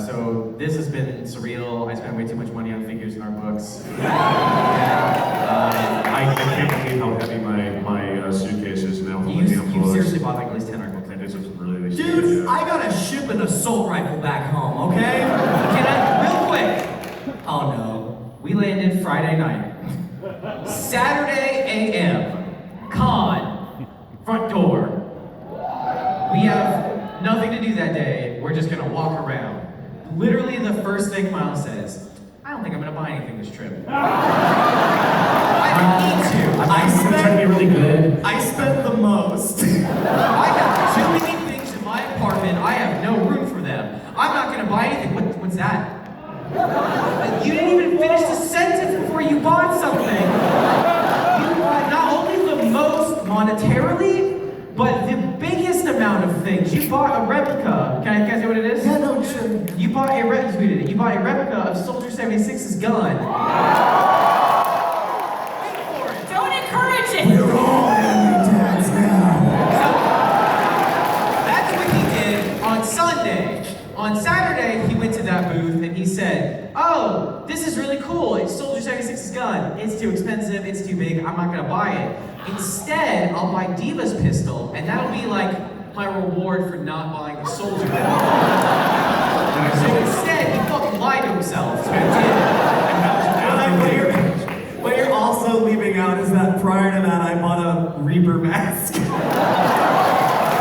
So this has been surreal. I spent way too much money on figures in our books. I can't believe how heavy my suitcase is now. You seriously bought like at least 10 art books. And this is really Dude, I gotta ship an assault rifle back home, okay? Can I, real quick? Oh no. We landed Friday night. Saturday a.m. Con. Front door. We have nothing to do that day. We're just gonna walk around. Literally the first thing Miles says, I don't think I'm gonna buy anything this trip. I don't need to. I'm trying to be really good. I spent the most. I have too many things in my apartment. I have no room for them. I'm not gonna buy anything. What's that? You didn't even finish the sentence before you bought something. You bought not only the most monetarily, but the biggest amount of things. You bought a replica. Can I say what it is? Yeah, no, sure. You bought a You bought a replica of Soldier 76's gun. Wait for it. Don't encourage it! We're all enemy tags now. That's what he did on Sunday. On Saturday, he went to that booth and he said, oh, this is really cool. It's Soldier 76's gun. It's too expensive. It's too big. I'm not going to buy it. Instead, I'll buy Diva's pistol, and that'll be like my reward for not buying the Soldier gun. So instead, he fucking lied to himself. So he did. What you're also leaving out is that prior to that, I bought a Reaper mask.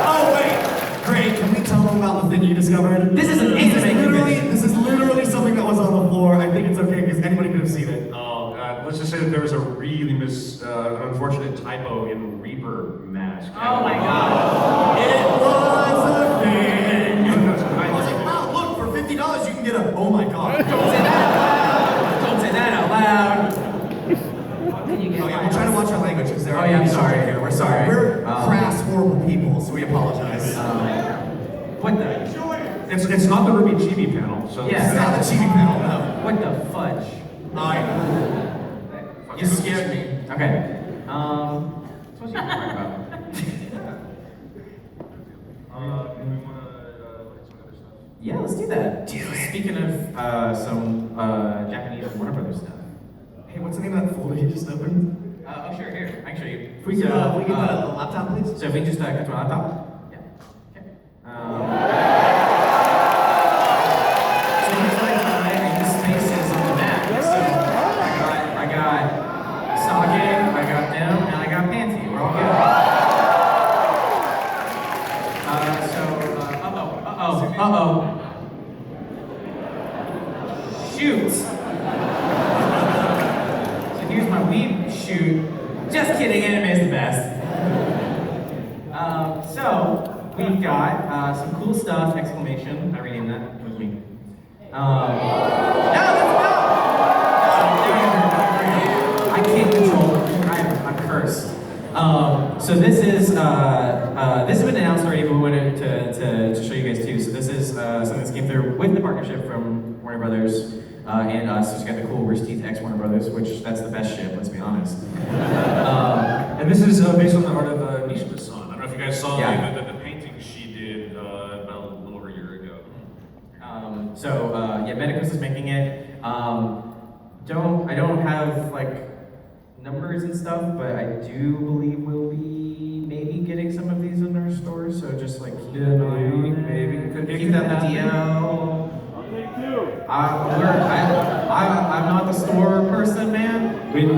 Oh wait, great. Can we tell them about the thing you discovered? This is amazing. This is literally something that was on the floor. I think it's okay because anybody could have seen it. Let's just say that there was a really unfortunate typo in Reaper mask. Oh my god. It was a thing. I was like, wow, look, for $50 you can get a, oh my god. Don't say that out loud. Don't say that out loud. Can you get Oh yeah, we're trying to watch our language because Oh, yeah, I'm sorry. here. We're sorry. We're crass, horrible people, so we apologize. What the? It's not the RWBY Chibi panel, so Yeah. It's not the cheating panel, no. What the fudge? I know. You scared me. Okay. What's what you talking about? do we want to look at some other stuff? Yeah, let's do that. Speaking of some Japanese Warner Brothers stuff. Hey, what's the name of that folder you just opened? Oh, sure, here. I can show you. Can we get the laptop, please? So if we just get to my laptop? Yeah. Okay. So here's like my spaces on the Mac. So I got Sage, I got them, and I got Panty. We're all good. Shoot. So here's my weeb shoot. Just kidding, anime is the best. So we've got some cool stuff, exclamation. I renamed that, it was me. No, let's go! I can't control it. I'm cursed. So this has been announced already, but we wanted to show you guys too. So this is something that came through with the partnership from Warner Brothers and us. It's got the cool Rooster Teeth X Warner Brothers, which that's the best shit, let's be honest. And this is based on the art of Nishima's son. I don't know if you guys saw Yeah. the painting she did about a little over a year ago. Yeah, Medicus is making it. I don't have like numbers and stuff, but I do believe we'll be maybe getting some of these in our stores. So just like keep an eye on it. Maybe. Keep that in the DL. I'm not the store person, man. We know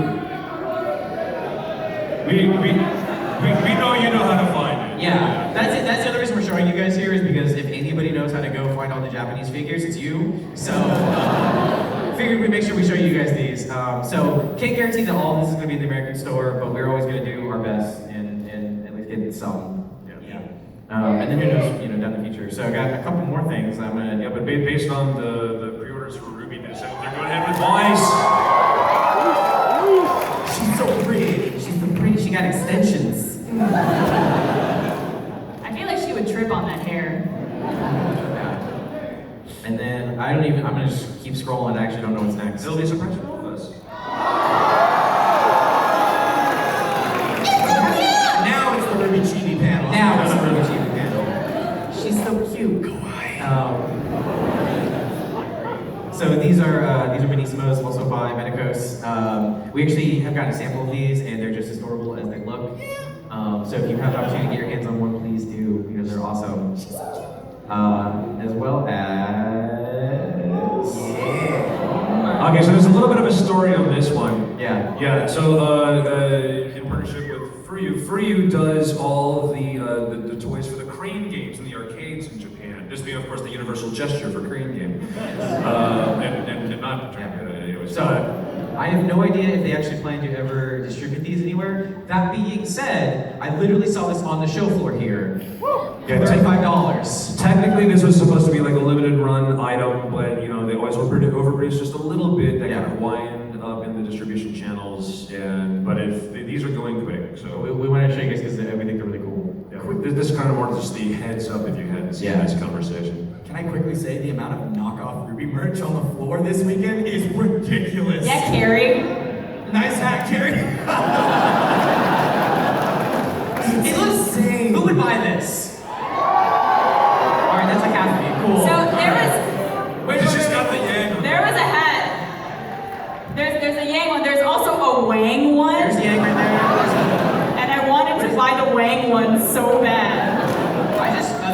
you know how to find it. Yeah, that's it. That's the other reason we're showing you guys here is because if anybody knows how to go find all the Japanese figures, it's you. So figured we'd make sure we show you guys these. So can't guarantee that all of this is going to be in the American store, but we're always going to do our best and at least get some. Yeah. And then who knows, down the future. So I got a couple more things I'm gonna. Yeah, but based on the pre-orders for RWBY, they're going ahead with Vice. She's so pretty. She's so pretty. She got extensions. I feel like she would trip on that hair. Yeah. And then I'm gonna just keep scrolling. I actually don't know what's next. It'll be a surprise for all of us. Now it's the RWBY Chibi panel. Now it's a really cheap candle. She's so cute. So these are Benissimos, also by Medicos. We actually have gotten a sample of these, and they're just as adorable as they look. So if you have the opportunity to get your hands on one, please do, because they're awesome. As well as... Okay, so there's a little bit of a story on this one. Yeah. Yeah, so in partnership with Furyu does all of the toys for the crane games in the arcades in Japan. This being, of course, the universal gesture for crane game. And not anyways. So, I have no idea if they actually plan to ever distribute these anywhere. That being said, I literally saw this on the show floor here. Yeah, $35. Technically, this was supposed to be like a limited run item, but you know they always overproduce just a little bit. That kind of wind up in the distribution channels, but if these are going quick, so We wanted to show you guys because we think they're really cool. yeah, this is kind of more just the heads up if you hadn't seen this conversation. Can I quickly say the amount of knockoff RWBY merch on the floor this weekend is ridiculous. Yeah, Carrie. Nice hat, Carrie. It looks insane. Who would buy this? Alright, that's like half of me. Cool. So there was Wait, she's got the yang. there was a hat. There's a Yang one. There's also a Wang one. There's the egg right there. And I wanted to buy the Wang one so bad.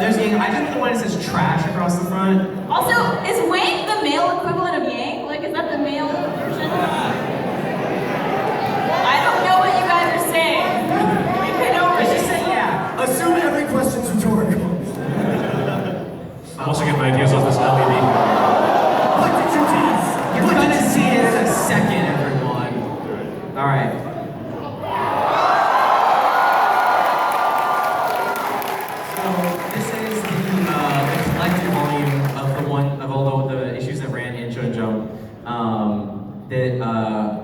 There's the egg. I just want the one that says trash across the front. Also, is Wang the male equivalent of Yang? Like, is that the male version? I don't know what you guys are saying. We've been over Let's this. just say yeah. Assume every question's rhetorical. I'm also getting my ideas off this LED. What did you tease? You're gonna see it in a second, everyone. Alright. So this is the collected volume of all the issues that ran in Show and Jump.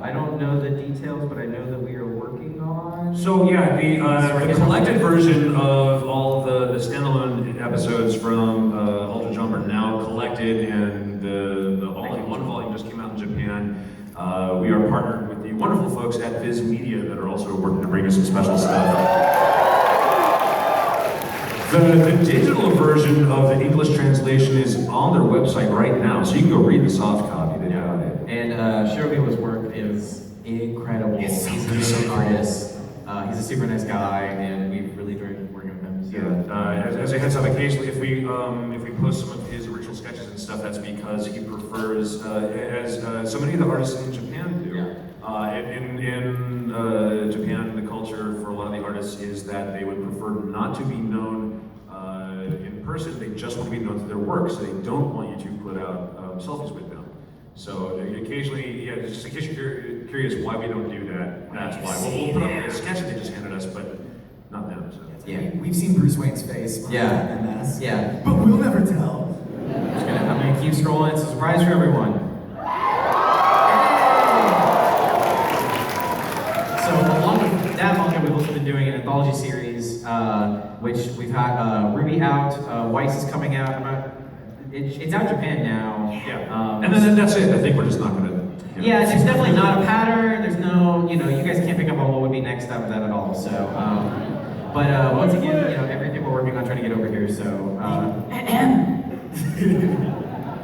I don't know the details, but I know that we are working on. So yeah, the collected version of all the standalone episodes from Ultra Jump are now collected, and the all-in-one volume just came out in Japan. We are partnered with the wonderful folks at Viz Media that are also working to bring us some special stuff. The digital version of the English translation is on their website right now, so you can go read the soft copy. They got it. And Shirobi's work is incredible. He's an amazing artist. He's a super nice guy, and we've really enjoyed working with him. So. Yeah, as a heads up, occasionally if we post some of his original sketches and stuff, that's because he prefers, as so many of the artists in Japan do. In Japan, the culture for a lot of the artists is that they would prefer not to be known in person. They just want to be known through their work, so they don't want you to put out selfies with them. So occasionally, yeah, just in case you're curious why we don't do that, that's why. We'll put up a sketch that they just handed us, but not them. So. Yeah. We've seen Bruce Wayne's face. Yeah. MS. Yeah. But we'll never tell. I'm gonna keep scrolling. It's a surprise for everyone. So along with that manga, we've also been doing an anthology series, which we've had RWBY out, Weiss is coming out. It's out in Japan now. Yeah. And then that's it. I think we're just not gonna. Yeah, there's definitely not a pattern. There's no, you guys can't pick up on what would be next up with that at all. So, but once again, everything we're working on trying to get over here. So,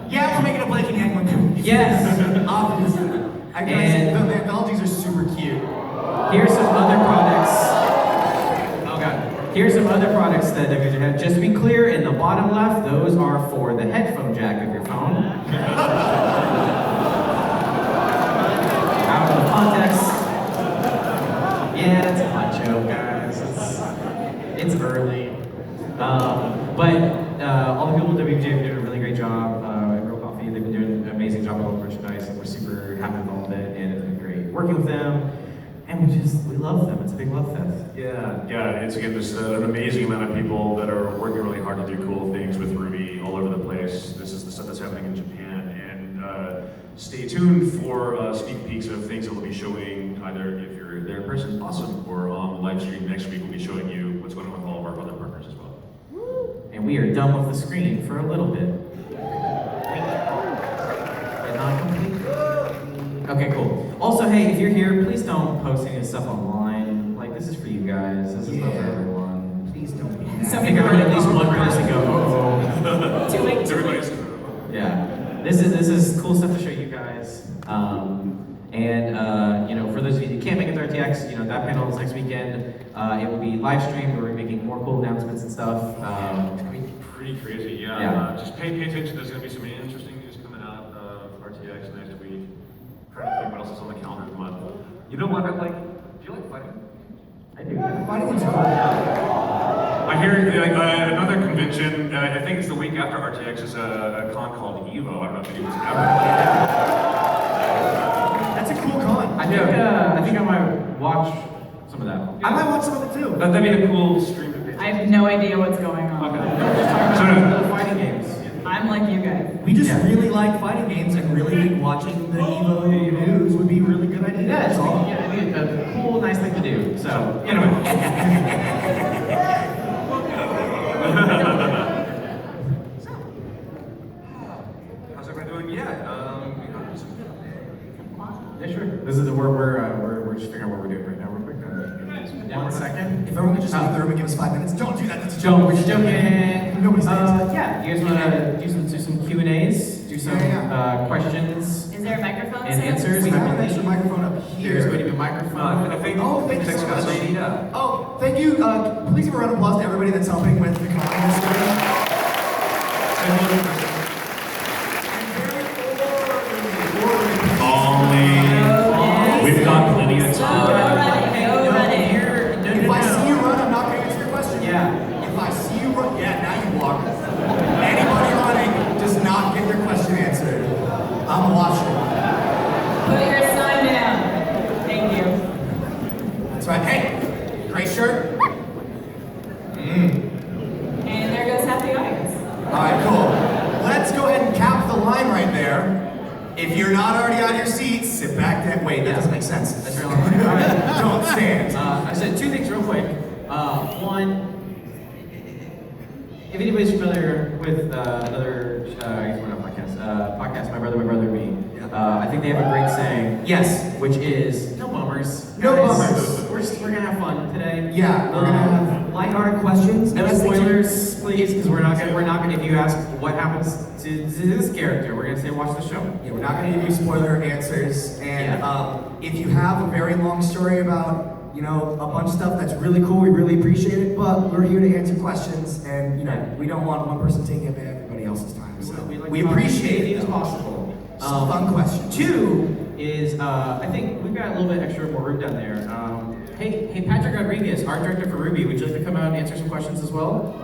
Yeah, we're making a Blake and Hank one. yes. Obviously. And- The anthologies are super cute. Here's some other products. Oh god. Here's some other products that we have. Just to be clear, in the bottom left, those are for the headphone jack of your phone. Out of context. Yeah, it's a hot joke, guys. It's early. But all the people at WJ have been doing a really great job. At Real Coffee, they've been doing an amazing job with all the merchandise, and we're super happy with all of it, and it's been great working with them. And we love them. It's a big love fest. Yeah. It's again just an amazing amount of people that are working really hard to do cool things with RWBY all over the place. This is the stuff that's happening in Japan, and stay tuned for sneak peeks of things that we'll be showing. Either if you're there in person, awesome, or on the live stream next week, we'll be showing you what's going on with all of our other partners as well. And we are done with the screen for a little bit. But not completely. Okay, cool. Also, hey, if you're here, please don't post any of this stuff online. Like, this is for you guys. This is not for everyone. Please don't be mad. I think I heard at least one person go, oh. Too late. Everybody's. Yeah. This is cool stuff to show you guys. For those of you who can't make it to RTX, that panel is next weekend. It will be live streamed. We're making more cool announcements and stuff. It's gonna be pretty crazy, yeah. Yeah. Just pay attention. There's gonna be some interesting news coming out of RTX next week. Trying to think what else is on the calendar of the month. You know what? Do you like fighting? I do. Fighting is cool. I hear another convention. I think it's the week after RTX is a con called Evo. I don't know if anyone's ever. That's a cool con. I think I might watch some of that. I might watch some of it too. That'd be a cool stream to pay. I have no idea what's going on. Okay. We're just talking about the fighting games. I'm like you guys. We just really like fighting games and really think watching the Evo news would be a really good idea. Yeah, That's all. it'd be a cool, nice thing to do. So, anyway. How's everybody doing? Yeah. Yeah, sure. This is we're just figuring out what we're doing right now, real quick. 1 second. If everyone could just leave the room and give us 5 minutes, don't do that. That's a Joe, joke. we're just joking. Nobody's Yeah, you guys want to do some Q&As? Do some Yeah. questions Is there a microphone? and set? answers? We have an extra microphone up here. There's going to be a microphone. I think. Oh, thank you so much. Lady, yeah. Oh, thank you. Please give a round of applause to everybody that's helping with the con this year. We've got plenty of Go time. running. If I see you run, I'm not going to answer your question. Yeah. If I see you run, yeah, now you walk. Anybody running does not get their question answered. I'm watching. Put your sign down. Thank you. That's right. Hey, gray shirt. And there goes half the audience. All right, cool. Let's go ahead and cap the line right there. If you're not already on your seats, sit back then. Wait, that doesn't make sense. That's real. All right. Don't stand. I said 2 things real quick. One, if anybody's familiar with another, I guess we're not podcast, My Brother, Me. I think they have a great saying. Yes, which is no bummers. No guys. bummers. We're gonna have fun today. Yeah, we're gonna have lighthearted questions. No And I think spoilers, please, because we're not gonna. If you ask what happens to this character, we're gonna say watch the show. Yeah, we're not going to give you spoiler answers, and Yeah. if you have a very long story about, a bunch of stuff that's really cool, we really appreciate it, but we're here to answer questions, and, we don't want one person taking up everybody else's time, so we appreciate it. as possible. Some fun questions. 2 is, I think we've got a little bit extra more room down there. Hey, Patrick Rodriguez, art director for RWBY, would you like to come out and answer some questions as well?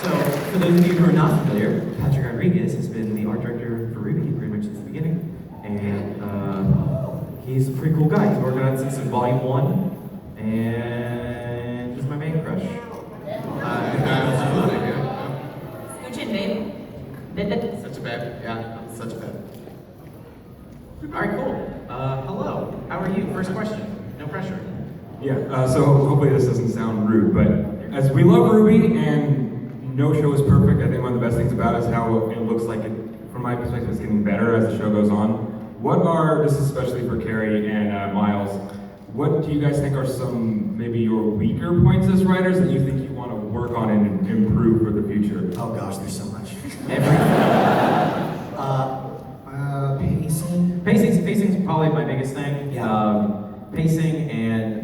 So, for those of you who are not familiar, Patrick Rodriguez has been the art director for RWBY pretty much since the beginning. And he's a pretty cool guy. He's working on it since volume 1. And he's my main crush. Scooch in, babe. Such a bad, yeah, such a bad. Alright, cool. Hello, how are you? First question, no pressure. Yeah, so hopefully this doesn't sound rude, but as we love RWBY and no show is perfect, I think one of the best things about it is how it looks like it, from my perspective, it's getting better as the show goes on. This is especially for Carrie and Miles, what do you guys think are some, maybe your weaker points as writers that you think you want to work on and improve for the future? Oh gosh, there's so much. Pacing. Pacing's probably my biggest thing. Yeah. Pacing and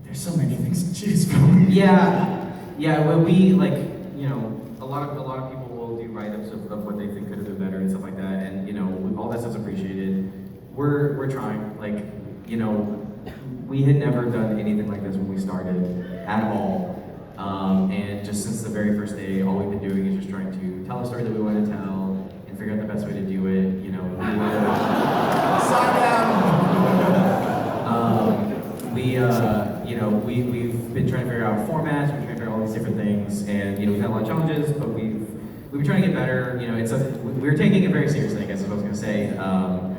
There's so many things to choose from. yeah. When we a lot of people will do write-ups of what they think could have been better and stuff like that, and all that stuff's appreciated. We're trying. We had never done anything like this when we started at all, and just since the very first day, all we've been doing is just trying to tell a story that we want to tell and figure out the best way to do it. Sign down. We've been trying to figure out formats, we've been trying to figure out all these different things, and we've had a lot of challenges, but we've been trying to get better. We're taking it very seriously, I guess is what I was gonna say.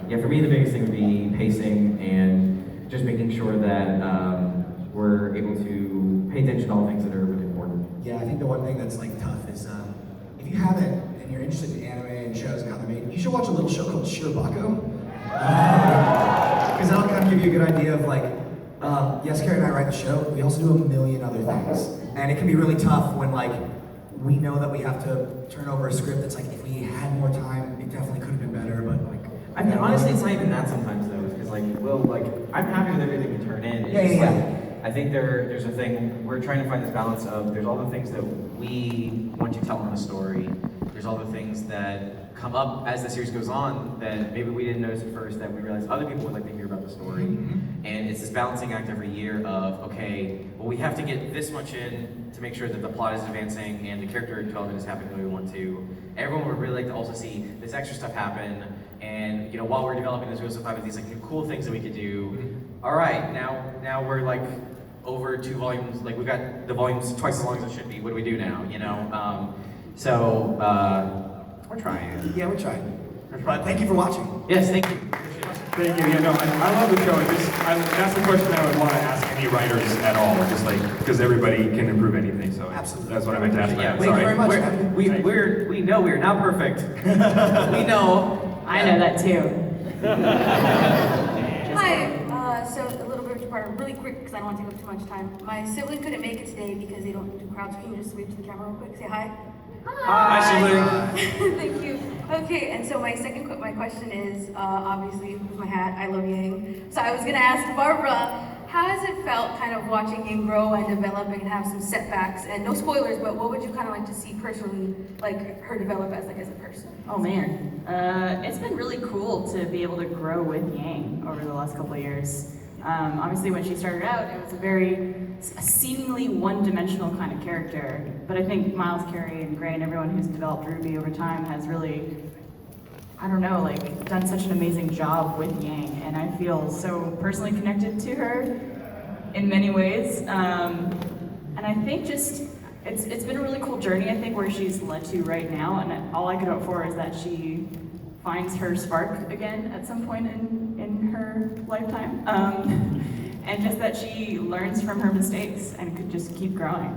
For me the biggest thing would be pacing and just making sure that we're able to pay attention to all the things that are really important. Yeah, I think the one thing that's tough is if you haven't and you're interested in anime and shows and how they're made, you should watch a little show called Shirobako. Because that'll kind of give you a good idea of like, yes, Carrie and I write the show. We also do a million other things, and it can be really tough when like we know that we have to turn over a script that's like, if we had more time, it definitely could have been better, but like. I mean, honestly, it's not even that sometimes though, because like, I'm happy with everything we turn in. It's Yeah, just yeah, like, yeah. I think there's a thing, we're trying to find this balance of, there's all the things that we want to tell in the story, there's all the things that come up as the series goes on that maybe we didn't notice at first that we realized other people would like to hear about the story. And it's this balancing act every year of, okay, well we have to get this much in to make sure that the plot is advancing and the character development is happening the way we want to. Everyone would really like to also see this extra stuff happen, and you know, while we're developing this, we also find these like new cool things that we could do. All right, now we're like over 2 volumes, like we've got the volumes twice as long as it should be. What do we do now? You know, we're trying. Yeah, we're trying. But thank you for watching. Yes, thank you. Thank you. Yeah, no, I love the show. That's the question I would want to ask any writers at all, just like, because everybody can improve anything, so Absolutely. that's what I meant to ask. Yeah, Thank you very much. We know we're not perfect. We know. I know that too. Hi, so a little bit of part, really quick because I don't want to take up too much time. My sibling couldn't make it today because they don't do crowds. Can you just wave to the camera real quick? Say hi. Hi, sibling. Thank you. Okay, and so my question is, obviously with my hat, I love Yang. So I was gonna ask Barbara, how has it felt kind of watching Yang grow and develop and have some setbacks? And no spoilers, but what would you kind of like to see personally, like her develop as a person? Oh man, it's been really cool to be able to grow with Yang over the last couple of years. Obviously when she started out, it was a seemingly one-dimensional kind of character, but I think Miles, Carey, and Gray and everyone who's developed RWBY over time has really, I don't know, like done such an amazing job with Yang, and I feel so personally connected to her in many ways. And I think just, it's been a really cool journey, I think, where she's led to right now, and all I could hope for is that she finds her spark again at some point in her lifetime. And just that she learns from her mistakes and could just keep growing.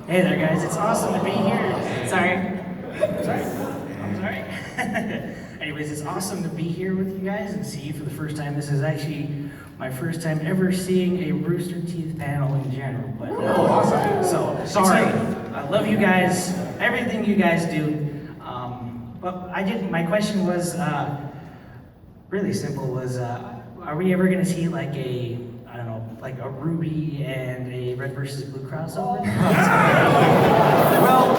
Hey there, guys. It's awesome to be here. Sorry. I'm sorry. Anyways, it's awesome to be here with you guys and see you for the first time. This is actually my first time ever seeing a Rooster Teeth panel in general. But, awesome. So, sorry. I love you guys, everything you guys do. But my question was really simple, was are we ever gonna see like a, I don't know, like a RWBY and a Red versus Blue crossover? Well,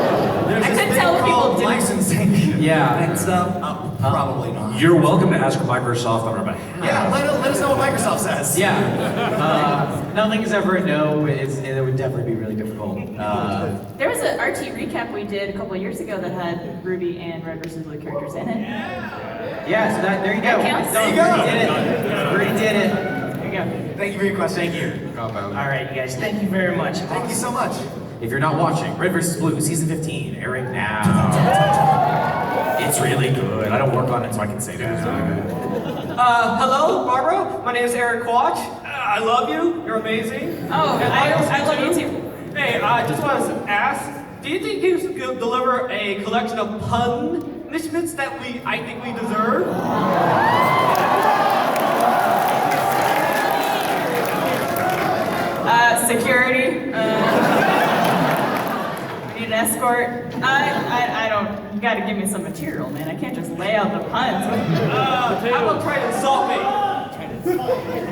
there's I this couldn't thing tell if people called did. licensing. Yeah. And stuff. Probably not. You're welcome to ask Microsoft on our behalf. Yeah, let us know what Microsoft says. Yeah. Nothing is ever a no, but it would definitely be really difficult. There was an RT recap we did a couple of years ago that had RWBY and Red vs. Blue characters in it. Yeah, so there you go. That counts. It's done. There you go. We did it. We already did it. There you go. Thank you for your question. Thank you. All right, you guys. Thank you very much. Thank you so much. If you're not watching, Red vs. Blue, season 15, airing now. It's really good. I don't work on it, so I can say that. Hello, Barbara. My name is Eric Quach. I love you. You're amazing. Oh, I love you too. Hey, I just want to ask, do you think you could deliver a collection of punishments that I think we deserve? Security. We need an escort. I don't. You gotta give me some material, man. I can't just lay out the puns. How about try to insult me?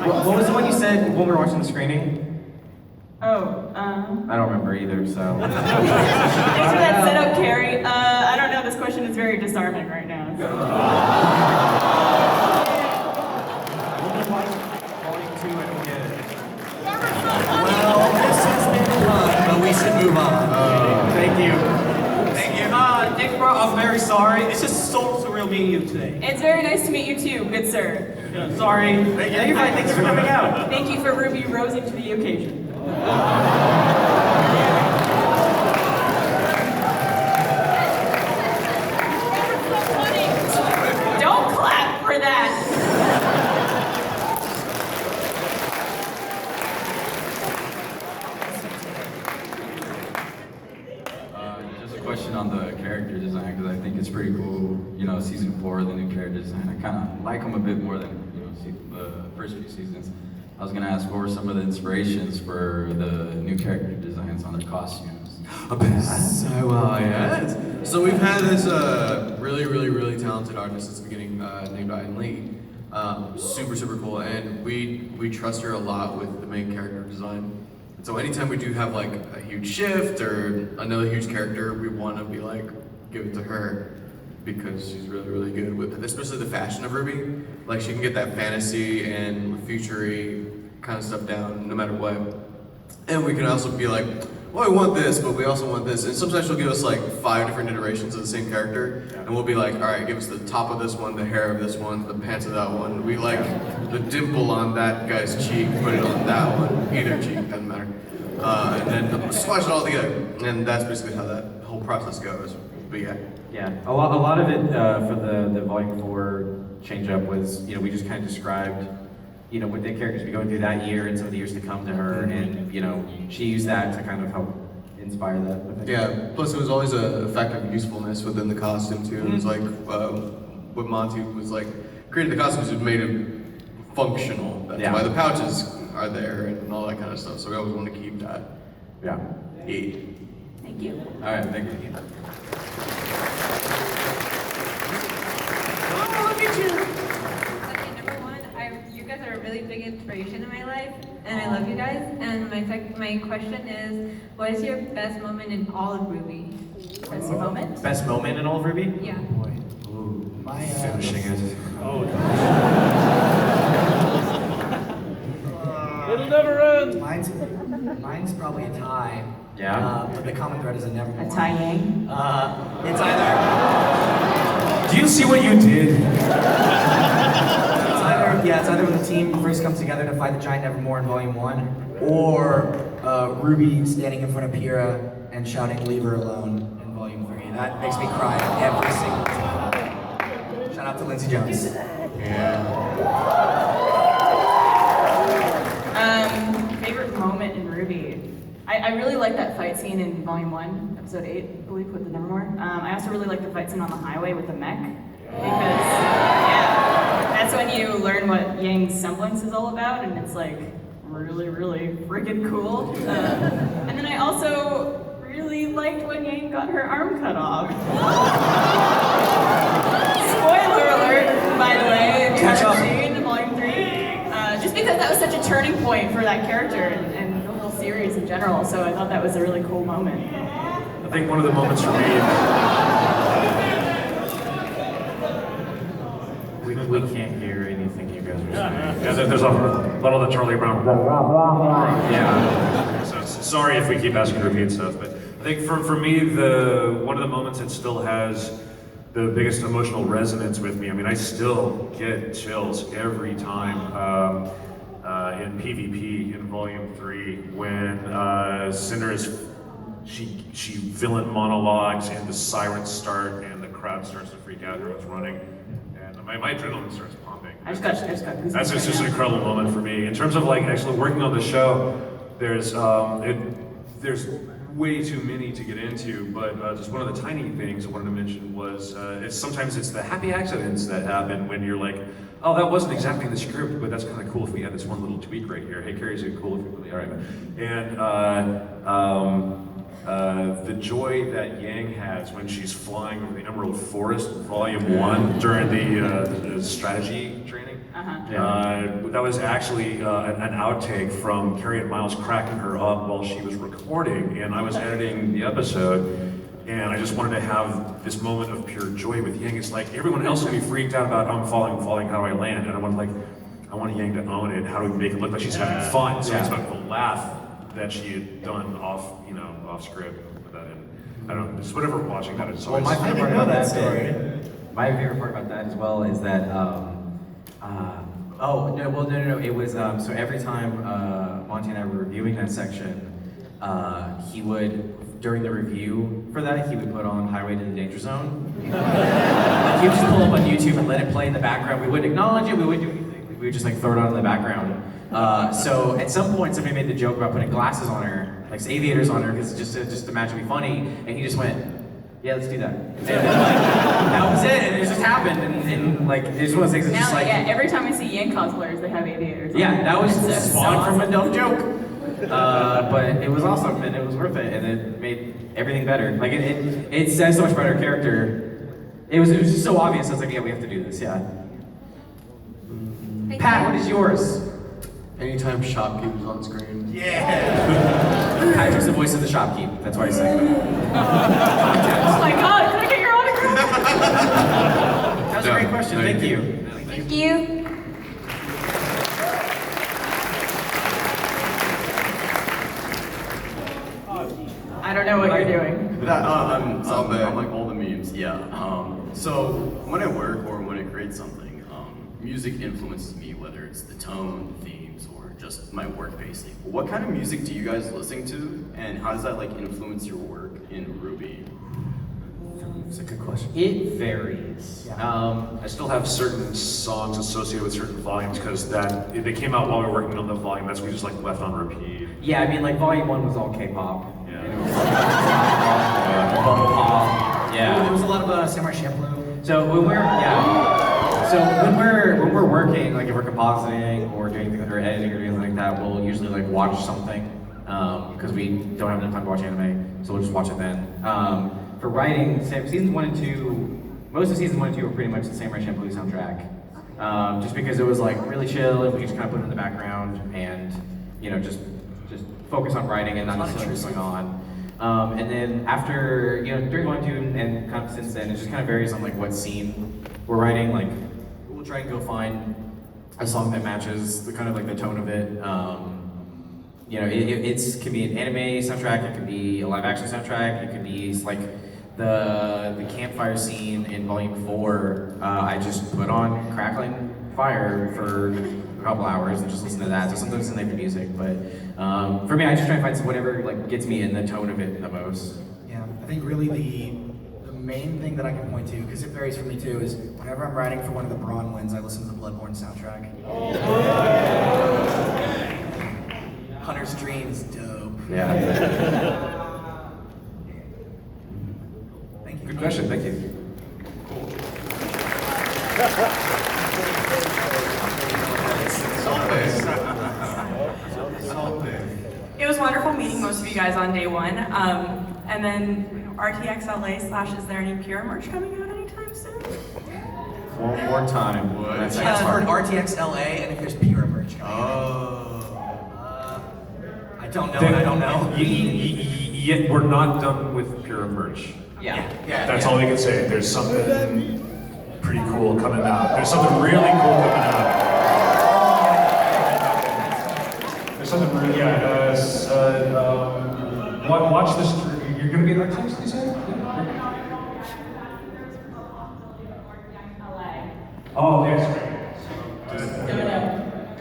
What was the one you said when we were watching the screening? Oh, I don't remember either, so. thanks for that setup, Carrie. I don't know. This question is very disarming right now. Well, this has been fun, but we should move on. Thank you. Thank you. Nick, bro, I'm very sorry. It's just so surreal meeting you today. It's very nice to meet you too, good sir. Yeah, sorry. Thank you. Thanks for coming out. Thank you for RWBY rising to the occasion. Don't clap for that. question on the character design because I think it's pretty cool. You know, season 4, the new character design. I kind of like them a bit more than the first few seasons. I was gonna ask what were some of the inspirations for the new character designs on their costumes. So we've had this really talented artist at the beginning named Ian Lee. Super cool, and we trust her a lot with the main character design. And so anytime we do have like a huge shift or another huge character, we want to be like give it to her because she's really good with it, especially the fashion of RWBY. Like she can get that fantasy and future-y kind of stuff down no matter what. And we can also be like, well, we want this, but we also want this. And sometimes she'll give us like 5 different iterations of the same character. And we'll be like, all right, give us the top of this one, the hair of this one, the pants of that one. We like the dimple on that guy's cheek, put it on that one. Either cheek, doesn't matter. And then squash it all together. And that's basically how that whole process goes. But yeah. Yeah, a lot of it for the Volume 4 change-up was, you know, we just kind of described, you know, what the characters be going through that year and some of the years to come to her, and, you know, she used that to kind of help inspire that. Yeah, plus it was always a factor of usefulness within the costume too. It was like, what Monty was like, creating the costumes was made it functional. That's why the pouches are there and all that kind of stuff, so we always want to keep that. Yeah. Thank you. All right, thank you. Okay, number one, you guys are a really big inspiration in my life, and I love you guys. And my question is, what is your best moment in all of RWBY? Best moment? Best moment in all of RWBY? Yeah. Finishing it. It'll never end. Mine's probably a tie. Yeah. But the common thread is a nevermore. A tie Yang? It's either. Do you see what you did? It's either when the team first comes together to fight the giant Nevermore in Volume 1, or RWBY standing in front of Pyrrha and shouting "Leave her alone" in Volume 3. That makes me cry every single time. Shout out to Lindsay Jones. Favorite moment in RWBY? I really like that fight scene in Volume 1, Episode 8, I believe, with the Nevermore. I also really like the fight scene on the highway with the mech, because, that's when you learn what Yang's semblance is all about, and it's like really freaking cool. And then I also really liked when Yang got her arm cut off. Spoiler alert, by the way, if you haven't seen Volume 3. Just because that was such a turning point for that character and the whole series in general, so I thought that was a really cool moment. I think one of the moments for me. We can't hear anything you guys are saying. Yeah, there's a lot of the Charlie Brown. Yeah. So sorry if we keep asking to repeat stuff, but I think for me, one of the moments that still has the biggest emotional resonance with me. I mean, I still get chills every time in PvP in Volume 3 when Cinder she villain monologues and the sirens start and the crowd starts to freak out. Everyone's running, and my adrenaline starts pumping. I just got goosebumps. That's just an incredible moment for me. In terms of like actually working on the show, there's way too many to get into, but just one of the tiny things I wanted to mention was sometimes it's the happy accidents that happen when you're like, oh, that wasn't exactly the script, but that's kind of cool if we had this one little tweak right here. Hey, Carrie's cool if we really, all right. And the joy that Yang has when she's flying over the Emerald Forest in Volume 1 during the strategy training. That was actually an outtake from Carrie and Miles cracking her up while she was recording, and I was editing the episode, and I just wanted to have this moment of pure joy with Yang. It's like everyone else will be freaked out about I'm falling, how do I land? And I want Yang to own it. How do we make it look like she's having fun? So it's about the laugh that she had done off script. Put that in. I don't know, just whatever watching that. It's Well, my favorite part about that story. My favorite part about that as well is that. No. It was so every time Monty and I were reviewing that section, he would, during the review for that, he would put on Highway to the Danger Zone. Like, he would just pull up on YouTube and let it play in the background. We wouldn't acknowledge it. We wouldn't do anything. We would just like throw it on in the background. So at some point, somebody made the joke about putting glasses on her, like aviators on her, because just to imagine be funny, and he just went, Yeah, let's do that. And then, that was it, and it just happened, and like, it's one of those things that's Now, just like... yeah, every time I see Yang cosplayers, they have aviators. Yeah, that was So spawned from a awesome. dumb joke. But it was awesome, and it was worth it, and it made everything better. Like, it says so much about our character. It was just so obvious, I was like, yeah, we have to do this, yeah. Pat, what is yours? Anytime Shopkeep is on screen. Yeah! Patrick's the voice of the shopkeep, that's why I sang that. Oh my god, can I get your autograph? That was a great question, thank you. Thank you. I don't know what you're doing. I'm all bad. like all the memes, yeah. So when I work or when I create something, music influences me, whether it's the tone, themes, or just my work pacing. What kind of music do you guys listen to, and how does that like influence your work in RWBY? It's a good question. It varies. I still have certain songs associated with certain volumes because they came out while we were working on the volume. That's what we just like left on repeat. Yeah, I mean, like, Volume 1 was all K-pop. Yeah. And it was like, bubble pop. Yeah. There was a lot of Samurai Champloo. So when we're working, like if we're compositing or doing things or editing or doing something like that, we'll usually like watch something because we don't have enough time to watch anime, so we'll just watch it then. For writing, seasons 1 and 2, most of season 1 and 2 were pretty much the Samurai Champloo soundtrack, just because it was like really chill and we could just kind of put it in the background and just focus on writing and not necessarily what's going on. And then after, during 1 and 2 and kind of since then, it just kind of varies on like what scene we're writing. Like, we'll try and go find a song that matches the kind of like the tone of it. It can be an anime soundtrack, it could be a live action soundtrack, it could be like the campfire scene in Volume 4. I just put on Crackling Fire for a couple hours and just listen to that. So sometimes it's like the music, but for me, I just try and find whatever like gets me in the tone of it the most. Yeah, I think really the main thing that I can point to, because it varies for me too, is whenever I'm writing for one of the Braun wins, I listen to the Bloodborne soundtrack. Hunter's Dream is dope. Yeah. Thank you. Good question, thank you. It was wonderful meeting most of you guys on day 1. And then RTXLA / is there any PR merch coming out anytime soon? One more time. That's for an RTX LA, and if there's pure merch coming I don't know. Yet we're not done with pure merch. Yeah. That's all we can say. There's something pretty cool coming out. There's something really cool coming out. There's something really, watch this. You're gonna be at RTX, you said? Oh, that's great.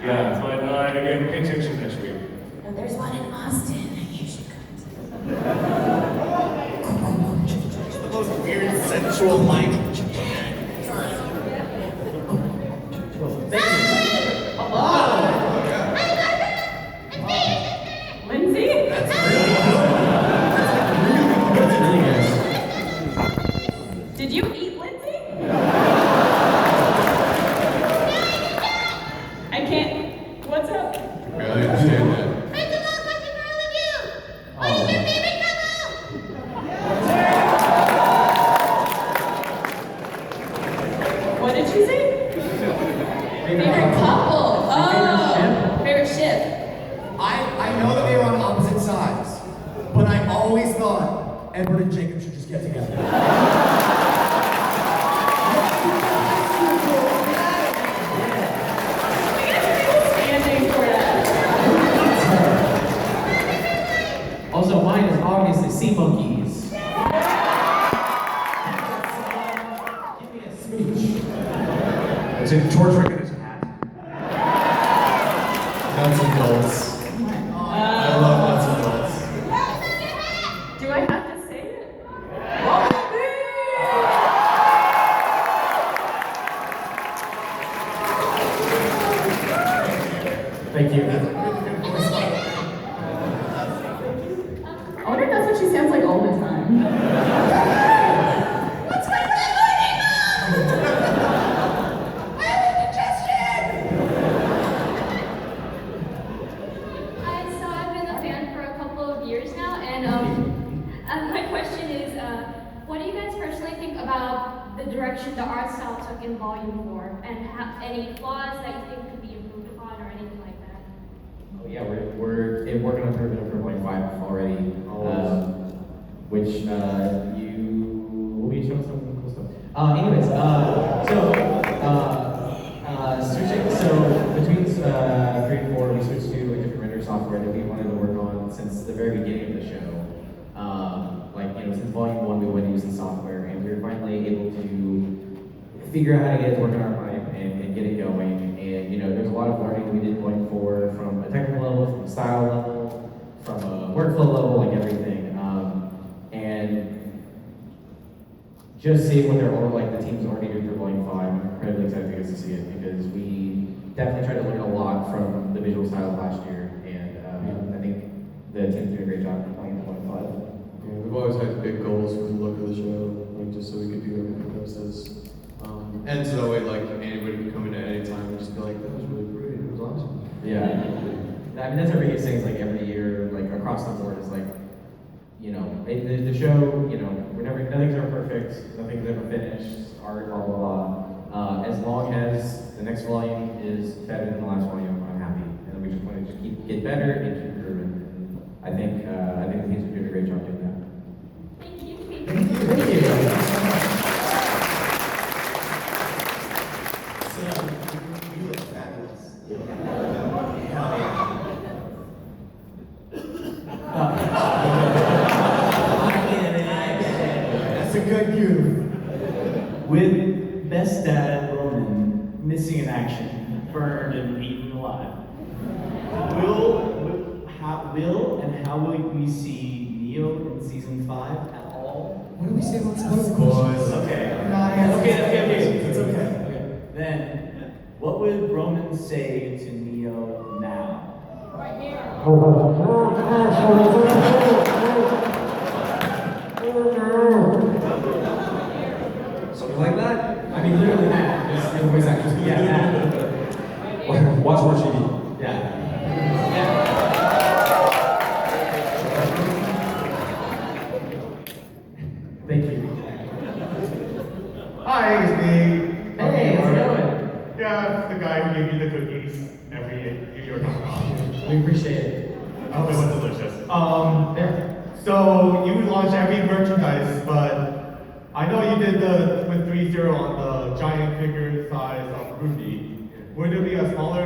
Yeah, but again, pay attention next week. There's one in Austin. You should The most weird sensual language. Lindsay? Did you eat Lindsay? I can't. What's up? Barely understand that. What did she say? Favorite couple. Oh, favorite ship. I know that they were on opposite sides, but I always thought Edward and Jacob should just get together. Standing for that. Also, mine is obviously sea monkeys. Give me a smooch. It's in George Rickon his hat. Nuts and bolts. I love nuts and bolts. Do I have to say it? Thank you. I wonder if that's what she sounds like all the time. personally think about the direction the art style took in Volume 4, and any flaws that you think could be improved upon or anything like that? Oh yeah, we're working on improvement for Volume 5 already, which you will be showing some cool stuff. Anyways, so between 3 and 4, we switched to a different render software that we wanted to work on since the very beginning of the show. Since Volume 1, we went using software, and we were finally able to figure out how to get it to work on our pipe and get it going. And there's a lot of learning we did in Volume 4 from a technical level, from a style level, from a workflow level, like everything. And just seeing what the team's already doing for Volume 5, I'm incredibly excited for you guys to see it, because we definitely tried to learn a lot from the visual style last year, and I think the team's doing a great job playing Volume 5. Yeah, we've always had big goals for the look of the show, just so we could do everything that says. And so that way, anybody could come in at any time and just be like, that was really pretty, it was awesome. Yeah. I mean, that's our biggest thing, is every year, across the board, is the show, nothing's ever perfect, nothing's ever finished, art, blah, blah, blah. As long as the next volume is better than the last volume, I'm happy. And we just want to get better and keep improving. I think the teams are doing a great job doing that. Thank you. You look fabulous. That's a good goof. With Best Dad Roman missing in action, burned and eaten alive. Will and how will we see Neo in season 5 at all? What do we say about spoilers? Of course, okay. Okay. It's okay. Then, what would Roman say to Neo now? Right here. Something like that? I mean, literally that. Just the voice actors. Yeah, that. Watch more TV. Yeah. Thank you. Hi, it's me. Hey, how's it going? Yeah, the guy who gave you the cookies every year. We appreciate it. I hope it was delicious. So you launch every merchandise, but I know you did with 3.0 on the giant figure size of RWBY. Would there be a smaller